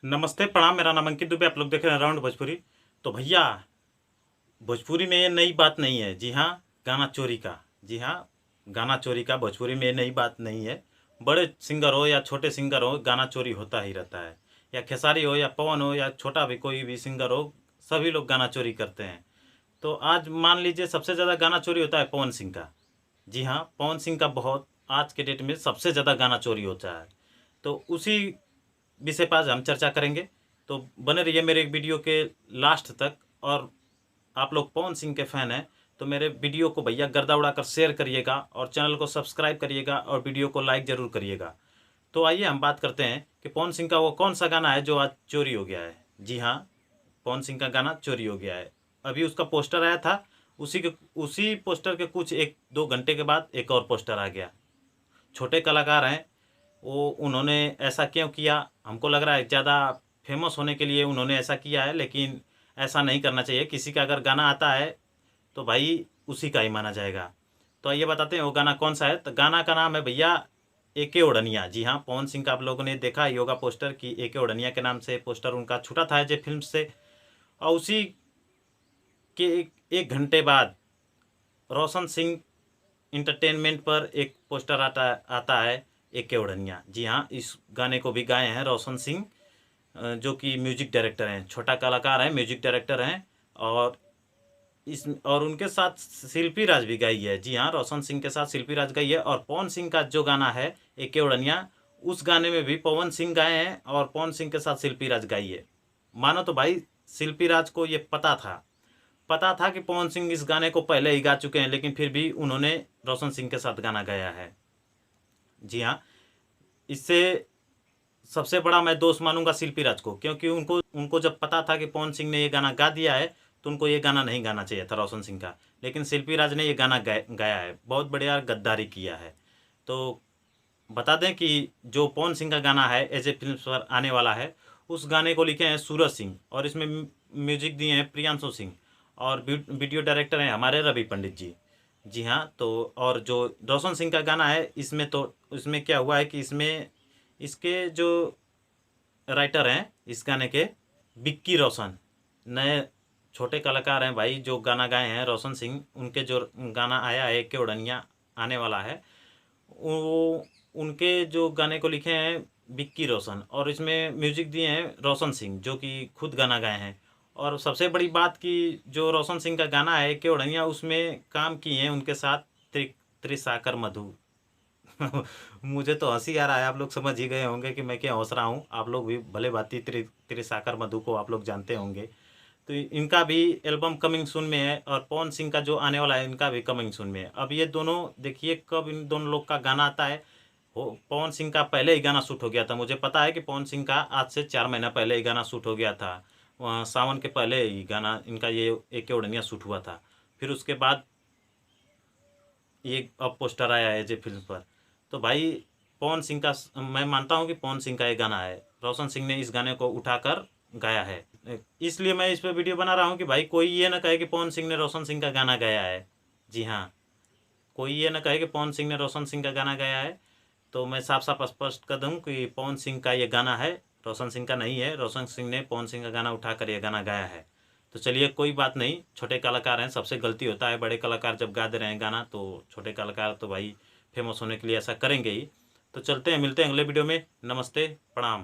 नमस्ते प्रणाम। मेरा नाम अंकित दुबे, आप लोग देख रहे हैं राउंड भोजपुरी। तो भैया, भोजपुरी में ये नई बात नहीं है। जी हाँ, गाना चोरी का। जी हाँ, गाना चोरी का भोजपुरी में ये नई बात नहीं है। बड़े सिंगर हो या छोटे सिंगर हो, गाना चोरी होता ही रहता है। या खेसारी हो या पवन हो या छोटा भी कोई भी सिंगर हो, सभी लोग गाना चोरी करते हैं। तो आज मान लीजिए सबसे ज़्यादा गाना चोरी होता है पवन सिंह का। जी हाँ, पवन सिंह का बहुत आज के डेट में सबसे ज़्यादा गाना चोरी होता है। तो उसी विषय पर आज हम चर्चा करेंगे। तो बने रहिए मेरे वीडियो के लास्ट तक। और आप लोग पवन सिंह के फैन हैं तो मेरे वीडियो को भैया गर्दा उड़ाकर शेयर करिएगा और चैनल को सब्सक्राइब करिएगा और वीडियो को लाइक ज़रूर करिएगा। तो आइए हम बात करते हैं कि पवन सिंह का वो कौन सा गाना है जो आज चोरी हो गया है। जी हाँ, पवन सिंह का गाना चोरी हो गया है। अभी उसका पोस्टर आया था, उसी पोस्टर के कुछ 1-2 घंटे के बाद एक और पोस्टर आ गया। छोटे कलाकार हैं वो, उन्होंने ऐसा क्यों किया? हमको लग रहा है ज़्यादा फेमस होने के लिए उन्होंने ऐसा किया है, लेकिन ऐसा नहीं करना चाहिए। किसी का अगर गाना आता है तो भाई उसी का ही माना जाएगा। तो आइए बताते हैं वो गाना कौन सा है। तो गाना का नाम है भैया एके ओढ़निया। जी हाँ, पवन सिंह का आप लोगों ने देखा ही होगा पोस्टर कि एके ओढ़निया के नाम से पोस्टर उनका छूटा था जे फिल्म से। और उसी के एक घंटे बाद रोशन सिंह इंटरटेनमेंट पर एक पोस्टर आता है एके ओढ़निया। जी हाँ, इस गाने को भी गाए हैं रोशन सिंह, जो कि म्यूजिक डायरेक्टर हैं, छोटा कलाकार हैं, म्यूजिक डायरेक्टर हैं। और उनके साथ शिल्पी राज भी गाई है। जी हाँ, रोशन सिंह के साथ शिल्पी राज गाई है। और पवन सिंह का जो गाना है एके ओढ़निया, उस गाने में भी पवन सिंह गाए हैं और पवन सिंह के साथ शिल्पी राज गाई है। मानो तो भाई शिल्पी राज को ये पता था कि पवन सिंह इस गाने को पहले ही गा चुके हैं, लेकिन फिर भी उन्होंने रोशन सिंह के साथ गाना गाया है। जी हाँ, इससे सबसे बड़ा मैं दोष मानूंगा शिल्पी राज को, क्योंकि उनको उनको जब पता था कि पवन सिंह ने ये गाना गा दिया है तो उनको ये गाना नहीं गाना चाहिए था रोशन सिंह का। लेकिन शिल्पी राज ने ये गाना गाया है, बहुत बढ़िया गद्दारी किया है। तो बता दें कि जो पवन सिंह का गाना है एज ए फिल्म पर आने वाला है, उस गाने को लिखे हैं सूरज सिंह और इसमें म्यूजिक दिए हैं प्रियांशु सिंह। और वीडियो डायरेक्टर हैं हमारे रवि पंडित जी। जी हाँ, तो और जो रोशन सिंह का गाना है इसमें, तो इसमें क्या हुआ है कि इसमें इसके जो राइटर हैं इस गाने के, विक्की रोशन, नए छोटे कलाकार हैं भाई जो गाना गाए हैं रोशन सिंह। उनके जो गाना आया है के उड़निया आने वाला है, वो उनके जो गाने को लिखे हैं विक्की रोशन और इसमें म्यूजिक दिए हैं रोशन सिंह, जो कि खुद गाना गाए हैं। और सबसे बड़ी बात कि जो रोशन सिंह का गाना है के उड़निया, उसमें काम किए हैं उनके साथ त्रिसाकर मधु। मुझे तो हंसी आ रहा है, आप लोग समझ ही गए होंगे कि मैं क्या हंस रहा हूँ। आप लोग भी भले भांति त्रिसाकर मधु को आप लोग जानते होंगे। तो इनका भी एल्बम कमिंग सून में है और पवन सिंह का जो आने वाला है इनका भी कमिंग सून में है। अब ये दोनों देखिए कब इन दोनों लोग का गाना आता है। पवन सिंह का पहले ही गाना शूट हो गया था, मुझे पता है कि पवन सिंह का आज से 4 महीना पहले ही गाना शूट हो गया था। वहाँ सावन के पहले ही गाना इनका ये एके ओढ़निया शूट हुआ था। फिर उसके बाद ये अब पोस्टर आया है जे फिल्म पर। तो भाई पवन सिंह का, मैं मानता हूँ कि पवन सिंह का ये गाना है, रोशन सिंह ने इस गाने को उठाकर गाया है। इसलिए मैं इस पर वीडियो बना रहा हूँ कि भाई कोई ये ना कहे कि पवन सिंह ने रोशन सिंह का गाना गाया है। जी हाँ, कोई ये ना कहे कि पवन सिंह ने रोशन सिंह का गाना गाया है। तो मैं साफ साफ स्पष्ट कर दूँ कि पवन सिंह का ये गाना है, रोशन सिंह का नहीं है। रोशन सिंह ने पवन सिंह का गाना उठाकर ये गाना गाया है। तो चलिए कोई बात नहीं, छोटे कलाकार हैं, सबसे गलती होता है। बड़े कलाकार जब गा दे रहे हैं गाना तो छोटे कलाकार तो भाई फेमस होने के लिए ऐसा करेंगे ही। तो चलते हैं, मिलते हैं अगले वीडियो में। नमस्ते, प्रणाम।